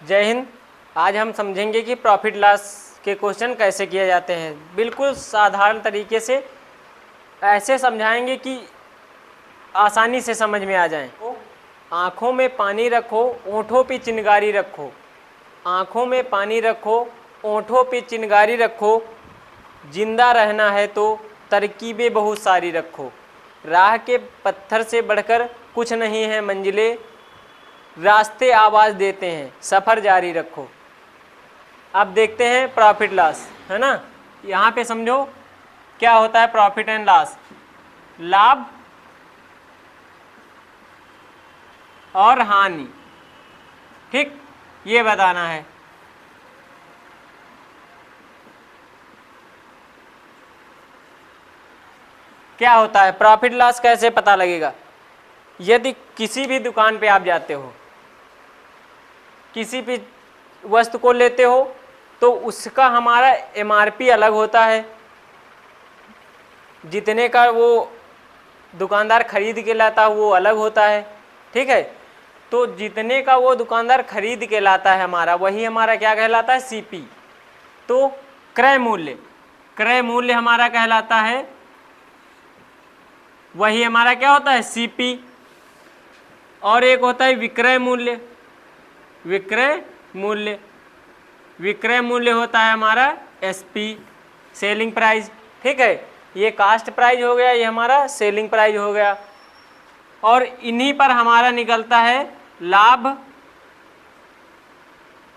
जय हिंद। आज हम समझेंगे कि प्रॉफिट लॉस के क्वेश्चन कैसे किए जाते हैं। बिल्कुल साधारण तरीके से ऐसे समझाएंगे कि आसानी से समझ में आ जाएं। आँखों में पानी रखो, ओंठों पे चिनगारी रखो। आँखों में पानी रखो, ओंठों पे चिनगारी रखो। जिंदा रहना है तो तरकीबें बहुत सारी रखो। राह के पत्थर से बढ़कर कुछ नहीं है मंजिलें, रास्ते आवाज़ देते हैं सफ़र जारी रखो। अब देखते हैं प्रॉफिट लॉस, है ना। यहाँ पे समझो क्या होता है प्रॉफिट एंड लॉस। लाभ और हानि, ठीक, ये बताना है। क्या होता है प्रॉफिट लॉस, कैसे पता लगेगा। यदि किसी भी दुकान पे आप जाते हो, किसी भी वस्तु को लेते हो तो उसका हमारा एमआरपी अलग होता है, जितने का वो दुकानदार खरीद के लाता है वो अलग होता है, ठीक है। तो जितने का वो दुकानदार खरीद के लाता है हमारा, वही हमारा क्या कहलाता है, सीपी। तो क्रय मूल्य, क्रय मूल्य हमारा कहलाता है, वही हमारा क्या होता है, सीपी। और एक होता है विक्रय मूल्य, विक्रय मूल्य, विक्रय मूल्य होता है हमारा एसपी, सेलिंग प्राइस, ठीक है। ये कास्ट प्राइस हो गया, ये हमारा सेलिंग प्राइस हो गया। और इन्हीं पर हमारा निकलता है लाभ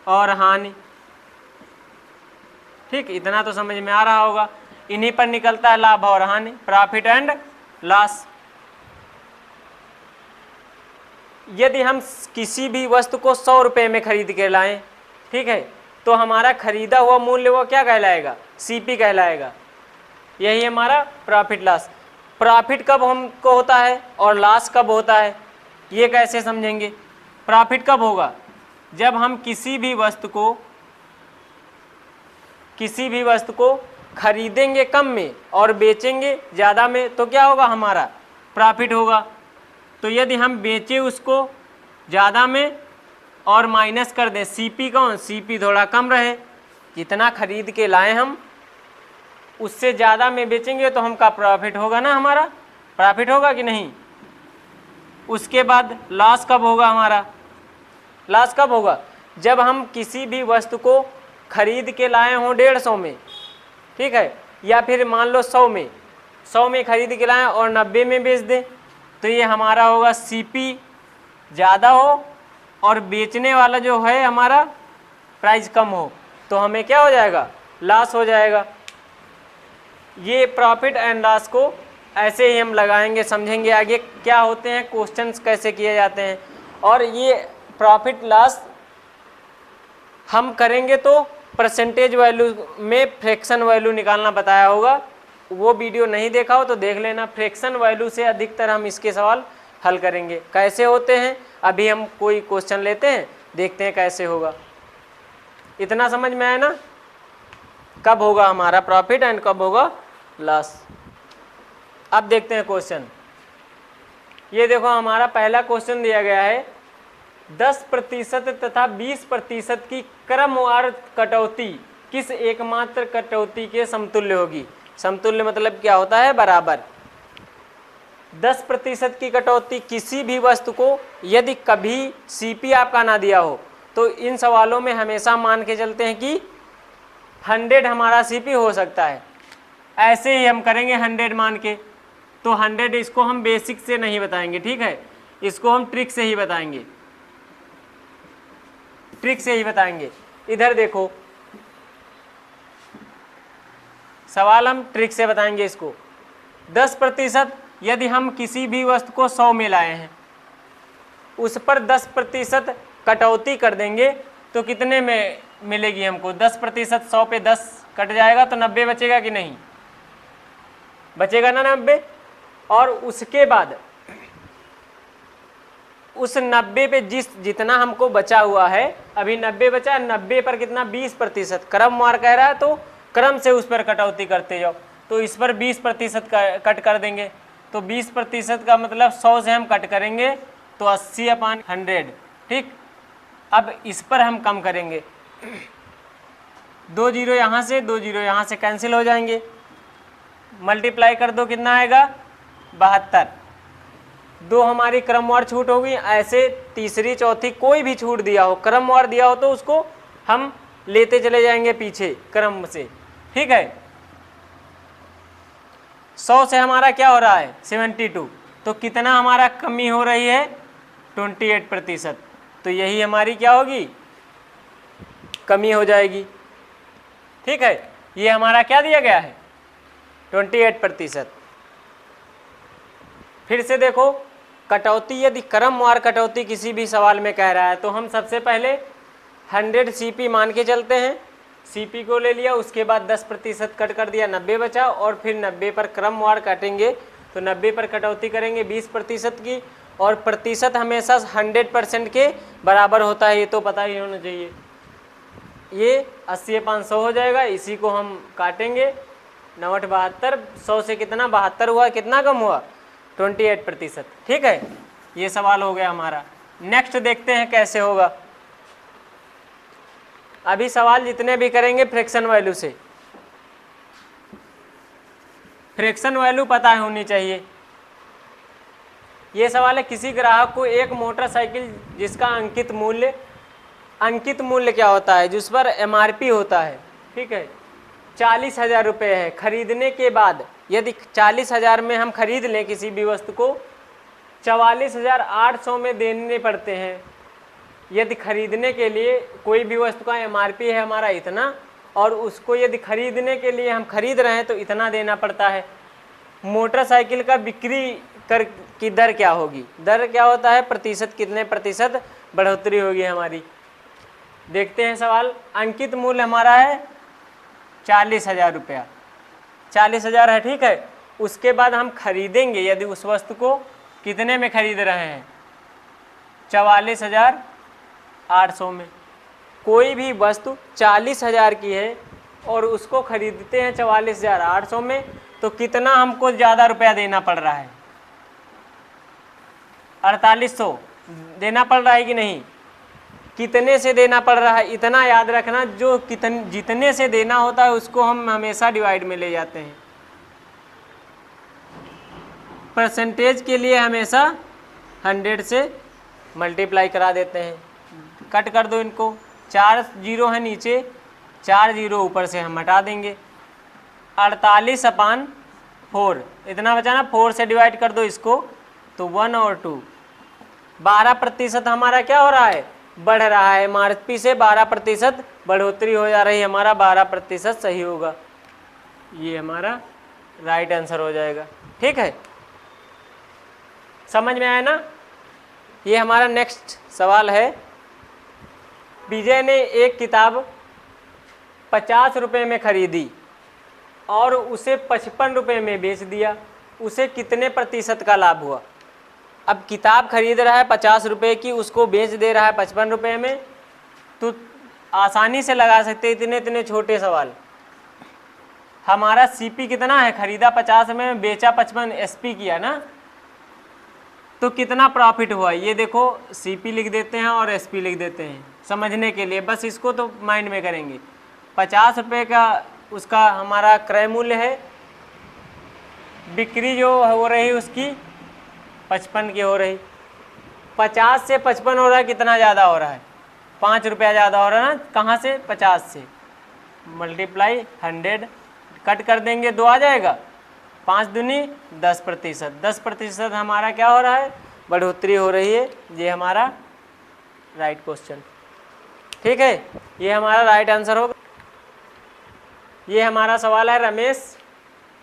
और हानि, ठीक। इतना तो समझ में आ रहा होगा। इन्हीं पर निकलता है लाभ और हानि, प्रॉफिट एंड लॉस। यदि हम किसी भी वस्तु को 100 रुपये में खरीद के लाएं, ठीक है, तो हमारा खरीदा हुआ मूल्य वो क्या कहलाएगा, सीपी कहलाएगा। यही हमारा प्रॉफिट लॉस। प्रॉफिट कब हमको होता है और लॉस कब होता है, ये कैसे समझेंगे। प्रॉफिट कब होगा, जब हम किसी भी वस्तु को खरीदेंगे कम में और बेचेंगे ज़्यादा में, तो क्या होगा, हमारा प्रॉफिट होगा। तो यदि हम बेचें उसको ज़्यादा में और माइनस कर दें सीपी, कौन, सीपी थोड़ा कम रहे, जितना खरीद के लाए हम उससे ज़्यादा में बेचेंगे तो हमका प्रॉफिट होगा ना, हमारा प्रॉफिट होगा कि नहीं। उसके बाद लॉस कब होगा हमारा, लॉस कब होगा, जब हम किसी भी वस्तु को खरीद के लाए हों 150 में, ठीक है, या फिर मान लो 100 में खरीद के लाएं और 90 में बेच दें, तो ये हमारा होगा सीपी ज़्यादा हो और बेचने वाला जो है हमारा प्राइस कम हो, तो हमें क्या हो जाएगा, लॉस हो जाएगा। ये प्रॉफिट एंड लॉस को ऐसे ही हम लगाएंगे, समझेंगे आगे क्या होते हैं, क्वेश्चंस कैसे किए जाते हैं। और ये प्रॉफिट लॉस हम करेंगे तो परसेंटेज वैल्यू में फ्रैक्शन वैल्यू निकालना बताया होगा, वो वीडियो नहीं देखा हो तो देख लेना। फ्रैक्शन वैल्यू से अधिकतर हम इसके सवाल हल करेंगे। कैसे होते हैं, अभी हम कोई क्वेश्चन लेते हैं, देखते हैं कैसे होगा। इतना समझ में आया ना, कब होगा हमारा प्रॉफिट एंड कब होगा लॉस। अब देखते हैं क्वेश्चन। ये देखो हमारा पहला क्वेश्चन दिया गया है, 10% तथा 20% की क्रमवार कटौती किस एकमात्र कटौती के समतुल्य होगी। समतुल्य मतलब क्या होता है, बराबर। 10% की कटौती किसी भी वस्तु को यदि कभी सीपी आपका ना दिया हो, तो इन सवालों में हमेशा मान के चलते हैं कि 100 हमारा सीपी हो सकता है। ऐसे ही हम करेंगे 100 मान के, तो 100 इसको हम बेसिक से नहीं बताएंगे, ठीक है, इसको हम ट्रिक से ही बताएंगे, ट्रिक से ही बताएंगे। इधर देखो सवाल हम ट्रिक से बताएंगे इसको। 10% यदि हम किसी भी वस्तु को 100 में लाए हैं, उस पर 10% कटौती कर देंगे तो कितने में मिलेगी हमको, 10%, 100 पे 10 कट जाएगा तो 90 बचेगा कि नहीं, बचेगा ना 90। और उसके बाद उस 90 पे जितना हमको बचा हुआ है, अभी 90 बचा, 90 पर कितना, 20%, क्रमवार कह रहा है तो क्रम से उस पर कटौती करते जाओ। तो इस पर 20% कट कर देंगे, तो 20% का मतलब 100 से हम कट करेंगे तो 80/100, ठीक। अब इस पर हम कम करेंगे, 2 जीरो यहाँ से, 2 जीरो यहाँ से कैंसिल हो जाएंगे, मल्टीप्लाई कर दो कितना आएगा 72। 2 हमारी क्रमवार छूट होगी। ऐसे तीसरी चौथी कोई भी छूट दिया हो, क्रमवार दिया हो तो उसको हम लेते चले जाएंगे पीछे क्रम से, ठीक है। 100 से हमारा क्या हो रहा है 72, तो कितना हमारा कमी हो रही है 28%। तो यही हमारी क्या होगी कमी हो जाएगी, ठीक है। ये हमारा क्या दिया गया है 28%। फिर से देखो कटौती, यदि क्रमवार कटौती किसी भी सवाल में कह रहा है तो हम सबसे पहले 100 CP मान के चलते हैं। CP को ले लिया, उसके बाद 10% कट कर दिया, 90 बचा, और फिर 90 पर क्रमवार काटेंगे तो 90 पर कटौती करेंगे 20% की, और प्रतिशत हमेशा 100% के बराबर होता है, ये तो पता ही होना चाहिए। ये 80/500 हो जाएगा, इसी को हम काटेंगे 9×8 72, 100 से कितना 72 हुआ, कितना कम हुआ 28%, ठीक है। ये सवाल हो गया हमारा। नेक्स्ट देखते हैं कैसे होगा। अभी सवाल जितने भी करेंगे फ्रैक्शन वैल्यू से, फ्रैक्शन वैल्यू पता होनी चाहिए। ये सवाल है, किसी ग्राहक को एक मोटरसाइकिल जिसका अंकित मूल्य क्या होता है, जिस पर MRP होता है, ठीक है, 40,000 रुपये है। खरीदने के बाद यदि 40,000 में हम खरीद लें किसी भी वस्तु को, 44,800 में देने पड़ते हैं। यदि खरीदने के लिए कोई भी वस्तु का MRP है हमारा इतना, और उसको यदि खरीदने के लिए हम खरीद रहे हैं तो इतना देना पड़ता है। मोटरसाइकिल का बिक्री कर की दर क्या होगी, दर क्या होता है प्रतिशत, कितने प्रतिशत बढ़ोतरी होगी हमारी। देखते हैं सवाल। अंकित मूल्य हमारा है 40,000 रुपया, 40,000 है, ठीक है। उसके बाद हम खरीदेंगे, यदि उस वस्तु को कितने में खरीद रहे हैं 44,800 में। कोई भी वस्तु 40,000 की है और उसको खरीदते हैं 44,800 में, तो कितना हमको ज़्यादा रुपया देना पड़ रहा है 4800 देना पड़ रहा है कि नहीं, कितने से देना पड़ रहा है इतना याद रखना। जो जितने से देना होता है उसको हम हमेशा डिवाइड में ले जाते हैं। परसेंटेज के लिए हमेशा 100 से मल्टीप्लाई करा देते हैं। कट कर दो इनको, 4 जीरो है नीचे, 4 जीरो ऊपर से हम हटा देंगे। 48/4 इतना बचा ना, 4 से डिवाइड कर दो इसको तो 1 और 2। 12% हमारा क्या हो रहा है बढ़ रहा है, MRP से 12% बढ़ोतरी हो जा रही है, हमारा 12% सही होगा। ये हमारा राइट आंसर हो जाएगा, ठीक है। समझ में आया ना। ये हमारा नेक्स्ट सवाल है। विजय ने एक किताब 50 रुपये में खरीदी और उसे 55 रुपये में बेच दिया, उसे कितने प्रतिशत का लाभ हुआ। अब किताब खरीद रहा है 50 रुपये की, उसको बेच दे रहा है 55 रुपये में, तो आसानी से लगा सकते इतने इतने छोटे सवाल। हमारा CP कितना है, खरीदा 50 में, बेचा 55, SP किया ना, तो कितना प्रॉफिट हुआ। ये देखो CP लिख देते हैं और SP लिख देते हैं समझने के लिए, बस इसको तो माइंड में करेंगे। 50 रुपये का उसका हमारा क्रय मूल्य है, बिक्री जो हो रही उसकी 55 की हो रही। 50 से 55 हो रहा है, कितना ज़्यादा हो रहा है 5 रुपया ज़्यादा हो रहा है ना, कहाँ से 50 से, मल्टीप्लाई 100 कट कर देंगे 2 आ जाएगा, 5 दूनी 10%। 10% हमारा क्या हो रहा है बढ़ोतरी हो रही है। ये हमारा राइट क्वेश्चन, ठीक है, ये हमारा राइट आंसर होगा। ये हमारा सवाल है, रमेश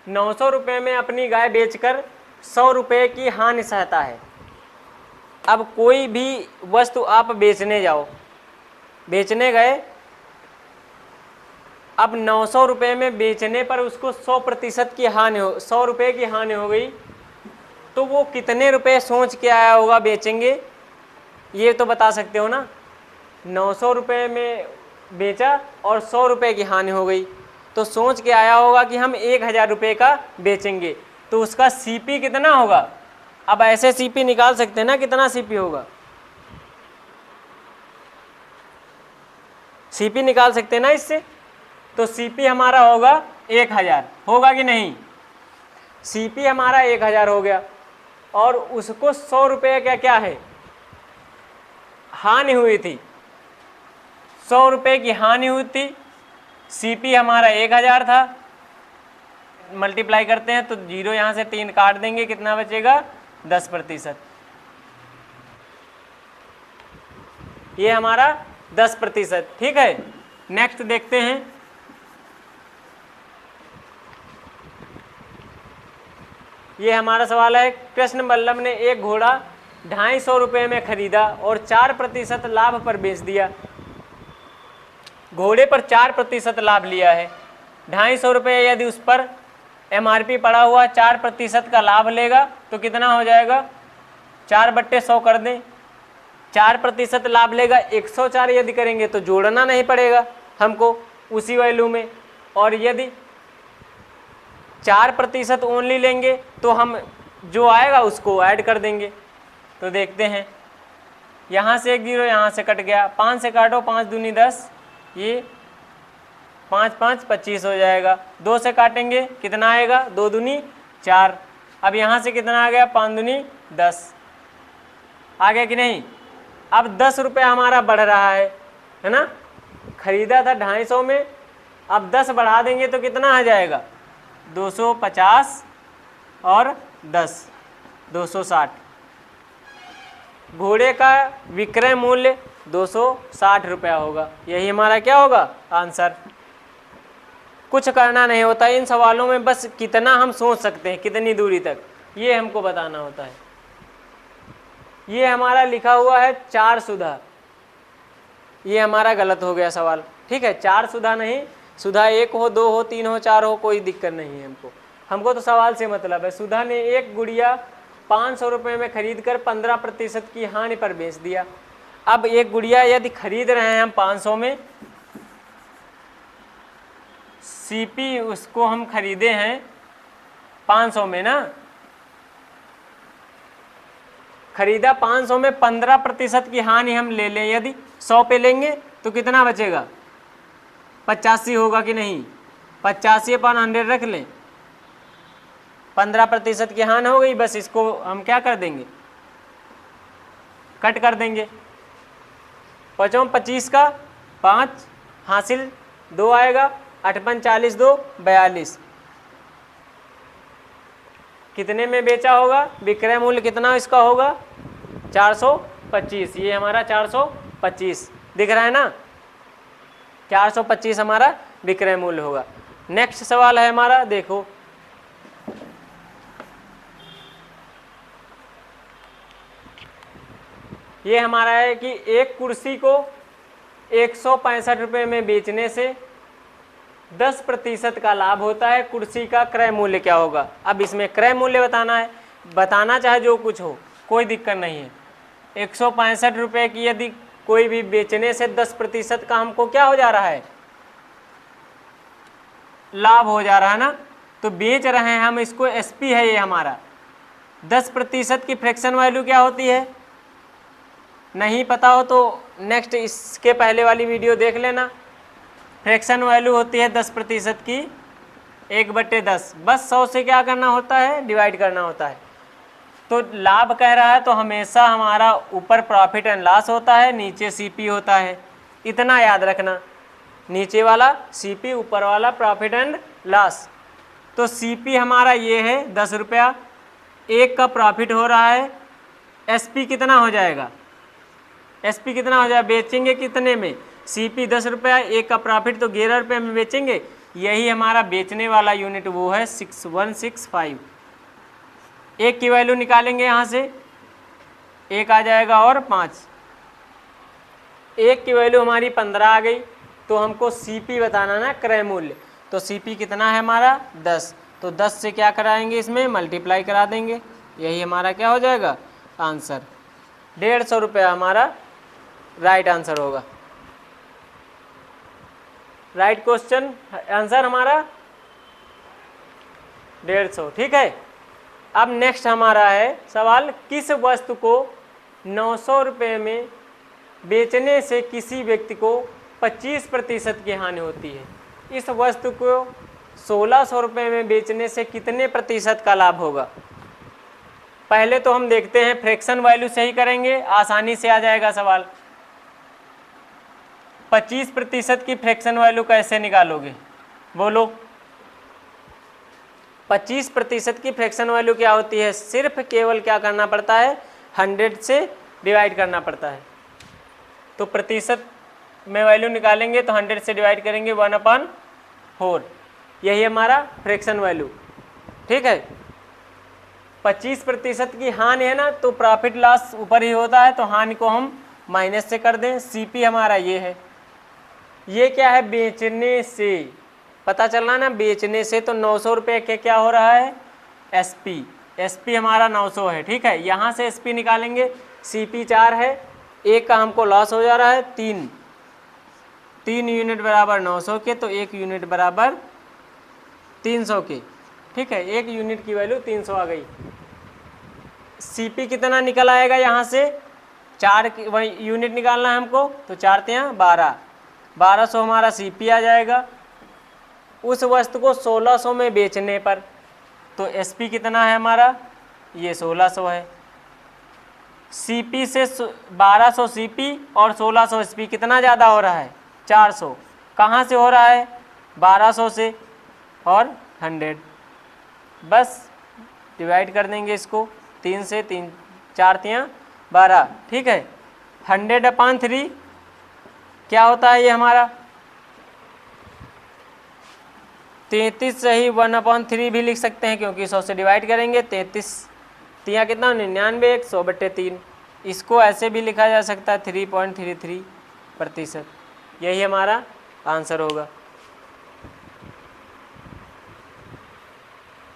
900 रुपये में अपनी गाय बेचकर 100 रुपये की हानि सहता है। अब कोई भी वस्तु आप बेचने जाओ, बेचने गए, अब 900 रुपये में बेचने पर उसको 100% की हानि हो, 100 रुपये की हानि हो गई, तो वो कितने रुपए सोच के आया होगा बेचेंगे, ये तो बता सकते हो ना। 900 रुपये में बेचा और 100 रुपये की हानि हो गई, तो सोच के आया होगा कि हम 1000 रुपये का बेचेंगे, तो उसका CP कितना होगा। अब ऐसे CP निकाल सकते हैं ना, कितना CP होगा। सीपी निकाल सकते हैं ना इससे। तो सीपी हमारा होगा 1000, होगा कि नहीं? सीपी हमारा 1000 हो गया और उसको 100 रुपये का क्या है, हानि हुई थी, 100 रुपये की हानि हुई थी। सीपी हमारा 1000 था, मल्टीप्लाई करते हैं तो 0 यहाँ से 3 काट देंगे, कितना बचेगा? 10%। ये हमारा 10%, ठीक है। नेक्स्ट देखते हैं। ये हमारा सवाल है, कृष्ण बल्लभ ने एक घोड़ा 250 रुपये में खरीदा और 4% लाभ पर बेच दिया। घोड़े पर 4% लाभ लिया है, 250 रुपये यदि उस पर MRP पड़ा हुआ 4% का लाभ लेगा तो कितना हो जाएगा? 4/100 कर दें, 4% लाभ लेगा। 104 यदि करेंगे तो जोड़ना नहीं पड़ेगा हमको उसी वैल्यू में, और यदि 4% ओनली लेंगे तो हम जो आएगा उसको ऐड कर देंगे। तो देखते हैं, यहाँ से 1 0 यहाँ से कट गया, 5 से काटो, 5 दूनी 10, ये 5 5 25 हो जाएगा। 2 से काटेंगे कितना आएगा? 2 दूनी 4। अब यहाँ से कितना आ गया? 5 दूनी 10 आ गया कि नहीं? अब 10 रुपये हमारा बढ़ रहा है ना। खरीदा था 250 में, अब 10 बढ़ा देंगे तो कितना आ जाएगा? 250 और 10 260। घोड़े का विक्रय मूल्य 260 रुपया होगा। यही हमारा क्या होगा? आंसर। कुछ करना नहीं होता इन सवालों में, बस कितना हम सोच सकते हैं, कितनी दूरी तक, ये हमको बताना होता है। ये हमारा लिखा हुआ है 4 सुधा, ये हमारा गलत हो गया सवाल, ठीक है। 4 सुधा नहीं, सुधा 1 हो, 2 हो, 3 हो, 4 हो, कोई दिक्कत नहीं है हमको तो सवाल से मतलब है। सुधा ने एक गुड़िया 500 रुपये में खरीद कर 15% की हानि पर बेच दिया। अब एक गुड़िया यदि खरीद रहे हैं हम 500 में, सीपी उसको हम खरीदे हैं 500 में ना, खरीदा 500 में, 15% की हानि हम ले लें, यदि 100 पे लेंगे तो कितना बचेगा? 85 होगा कि नहीं? 85/100 रख लें, 15% की हानि हो गई, बस इसको हम क्या कर देंगे? कट कर देंगे। 5 25 का 5 हासिल 2 आएगा, 8 40 2 42। कितने में बेचा होगा? विक्रय मूल्य कितना इसका होगा? 425। ये हमारा 425 दिख रहा है ना, 425 हमारा विक्रय मूल्य होगा। नेक्स्ट सवाल है हमारा, देखो ये हमारा है कि एक कुर्सी को 165 रुपये में बेचने से 10% का लाभ होता है, कुर्सी का क्रय मूल्य क्या होगा? अब इसमें क्रय मूल्य बताना है, बताना चाहे जो कुछ हो, कोई दिक्कत नहीं है। 165 रुपये की यदि कोई भी बेचने से 10% का हमको क्या हो जा रहा है? लाभ हो जा रहा है ना। तो बेच रहे हैं हम इसको, SP है ये हमारा। 10% की फ्रैक्शन वैल्यू क्या होती है? नहीं पता हो तो नेक्स्ट इसके पहले वाली वीडियो देख लेना। फ्रैक्शन वैल्यू होती है 10% की 1/10। बस 100 से क्या करना होता है? डिवाइड करना होता है। तो लाभ कह रहा है तो हमेशा हमारा ऊपर प्रॉफिट एंड लॉस होता है, नीचे CP होता है, इतना याद रखना। नीचे वाला CP, ऊपर वाला प्रॉफिट एंड लॉस। तो CP हमारा ये है 10 रुपया, 1 का प्रॉफिट हो रहा है, SP कितना हो जाएगा? SP कितना हो जाएगा? बेचेंगे कितने में? CP 10 रुपया, 1 का प्रॉफिट तो 11 रुपये में बेचेंगे। यही हमारा बेचने वाला यूनिट वो है 6165। 1 की वैल्यू निकालेंगे यहाँ से, 1 आ जाएगा और 5, 1 की वैल्यू हमारी 15 आ गई। तो हमको CP बताना ना, क्रय मूल्य। तो CP कितना है हमारा? 10। तो 10 से क्या कराएंगे? इसमें मल्टीप्लाई करा देंगे, यही हमारा क्या हो जाएगा? आंसर। 150 रुपया हमारा राइट आंसर होगा। राइट क्वेश्चन आंसर हमारा 150, ठीक है। अब नेक्स्ट हमारा है सवाल, किस वस्तु को 900 रुपये में बेचने से किसी व्यक्ति को 25% की हानि होती है। इस वस्तु को 1600 रुपये में बेचने से कितने प्रतिशत का लाभ होगा? पहले तो हम देखते हैं फ्रैक्शन वैल्यू सही करेंगे, आसानी से आ जाएगा सवाल। 25% की फ्रैक्शन वैल्यू कैसे निकालोगे बोलो? 25% की फ्रैक्शन वैल्यू क्या होती है? सिर्फ केवल क्या करना पड़ता है? 100 से डिवाइड करना पड़ता है। तो प्रतिशत में वैल्यू निकालेंगे तो 100 से डिवाइड करेंगे 1/4, यही हमारा फ्रैक्शन वैल्यू। ठीक है, 25% की हानि है ना, तो प्रॉफिट लॉस ऊपर ही होता है, तो हानि को हम माइनस से कर दें। सीपी हमारा ये है। ये क्या है? बेचने से, पता चलना ना, बेचने से तो 900 रुपये के क्या हो रहा है? एसपी। एसपी हमारा 900 है। ठीक है, यहाँ से एसपी निकालेंगे। सीपी 4 है, एक का हमको लॉस हो जा रहा है 3 यूनिट बराबर 900 के, तो 1 यूनिट बराबर 300 के। ठीक है, 1 यूनिट की वैल्यू 300 आ गई। सीपी कितना निकल आएगा? यहाँ से 4 यूनिट निकालना है हमको, तो 4 तियां 12, 1200 हमारा सीपी आ जाएगा। उस वस्तु को 1600 में बेचने पर, तो एसपी कितना है हमारा? ये 1600 है। सीपी से 1200 सीपी और 1600 एसपी कितना ज़्यादा हो रहा है? 400। कहाँ से हो रहा है? 1200 से और 100। बस डिवाइड कर देंगे इसको 3 से, 3 4 तियां 12। ठीक है, 100/3 क्या होता है? ये हमारा 33 सही, 1/3 भी लिख सकते हैं, क्योंकि 100 से डिवाइड करेंगे। 33 तियां कितना? 99, 100/3। इसको ऐसे भी लिखा जा सकता है 3.33%। यही हमारा आंसर होगा।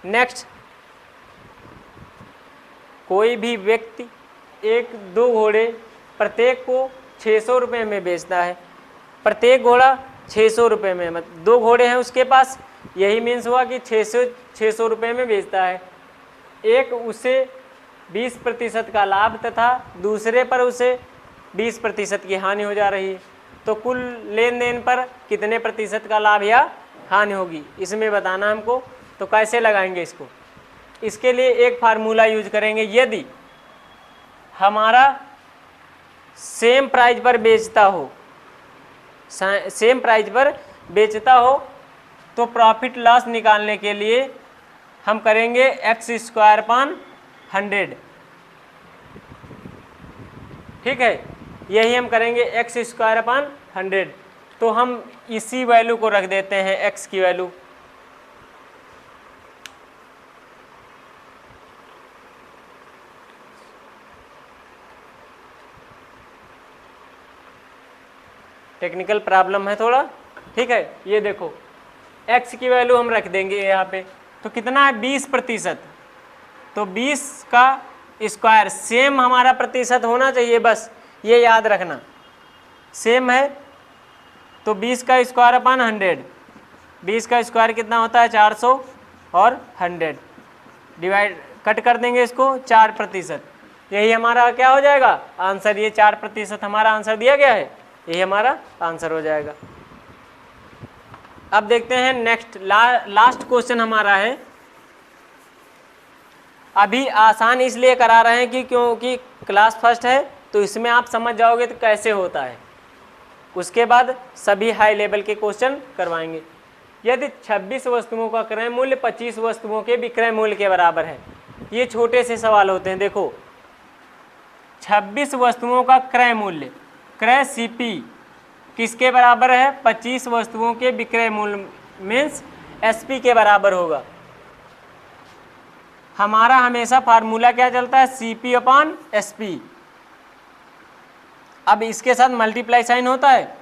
नेक्स्ट, कोई भी व्यक्ति 1-2 घोड़े प्रत्येक को 600 रुपये में बेचता है। प्रत्येक घोड़ा 600 रुपये में, मतलब 2 घोड़े हैं उसके पास, यही मीन्स हुआ कि 600 रुपये में बेचता है। एक उसे 20% का लाभ तथा दूसरे पर उसे 20% की हानि हो जा रही है, तो कुल लेन देन पर कितने प्रतिशत का लाभ या हानि होगी, इसमें बताना हमको। तो कैसे लगाएंगे इसको? इसके लिए एक फार्मूला यूज करेंगे। यदि हमारा सेम प्राइस पर बेचता हो, तो प्रॉफिट लॉस निकालने के लिए हम करेंगे x²/100। ठीक है, यही हम करेंगे x²/100। तो हम इसी वैल्यू को रख देते हैं, x की वैल्यू। टेक्निकल प्रॉब्लम है थोड़ा। ठीक है, ये देखो x की वैल्यू हम रख देंगे यहाँ पे, तो कितना है? 20%। तो 20 का स्क्वायर, सेम हमारा प्रतिशत होना चाहिए, बस ये याद रखना, सेम है। तो 20 का स्क्वायर/100, 20 का स्क्वायर कितना होता है? 400 और 100 डिवाइड, कट कर देंगे इसको 4%। यही हमारा क्या हो जाएगा? आंसर। ये 4% हमारा आंसर दिया गया है, यही हमारा आंसर हो जाएगा। अब देखते हैं नेक्स्ट, लास्ट क्वेश्चन हमारा है। अभी आसान इसलिए करा रहे हैं कि क्योंकि क्लास फर्स्ट है, तो इसमें आप समझ जाओगे तो कैसे होता है। उसके बाद सभी हाई लेवल के क्वेश्चन करवाएंगे। यदि 26 वस्तुओं का क्रय मूल्य 25 वस्तुओं के विक्रय मूल्य के बराबर है, ये छोटे से सवाल होते हैं। देखो 26 वस्तुओं का क्रय मूल्य, क्रय सीपी किसके बराबर है? 25 वस्तुओं के विक्रय मूल्य मीन्स एसपी के बराबर होगा। हमारा हमेशा फार्मूला क्या चलता है? CP/SP। अब इसके साथ मल्टीप्लाई साइन होता है।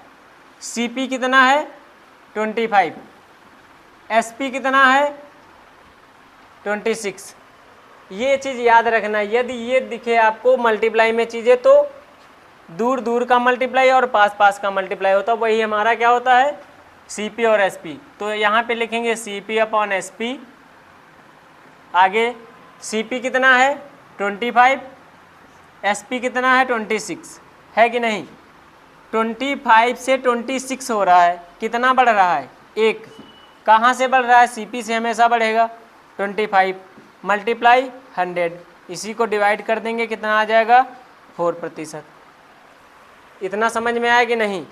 CP कितना है? 25, SP कितना है? 26। ये चीज़ याद रखना, यदि ये दिखे आपको मल्टीप्लाई में चीज़ें, तो दूर दूर का मल्टीप्लाई और पास पास का मल्टीप्लाई होता है, वही हमारा क्या होता है? CP और SP। तो यहाँ पे लिखेंगे CP/SP। आगे CP कितना है? 25, SP कितना है? 26, है कि नहीं? 25 से 26 हो रहा है, कितना बढ़ रहा है? 1। कहाँ से बढ़ रहा है? CP से हमेशा बढ़ेगा। 25 मल्टीप्लाई 100, इसी को डिवाइड कर देंगे, कितना आ जाएगा? 4%। इतना समझ में आया कि नहीं?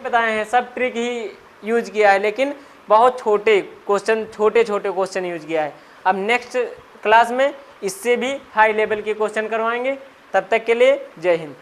बताए हैं, सब ट्रिक ही यूज किया है, लेकिन बहुत छोटे क्वेश्चन, छोटे छोटे क्वेश्चन यूज किया है। अब नेक्स्ट क्लास में इससे भी हाई लेवल के क्वेश्चन करवाएंगे। तब तक के लिए जय हिंद।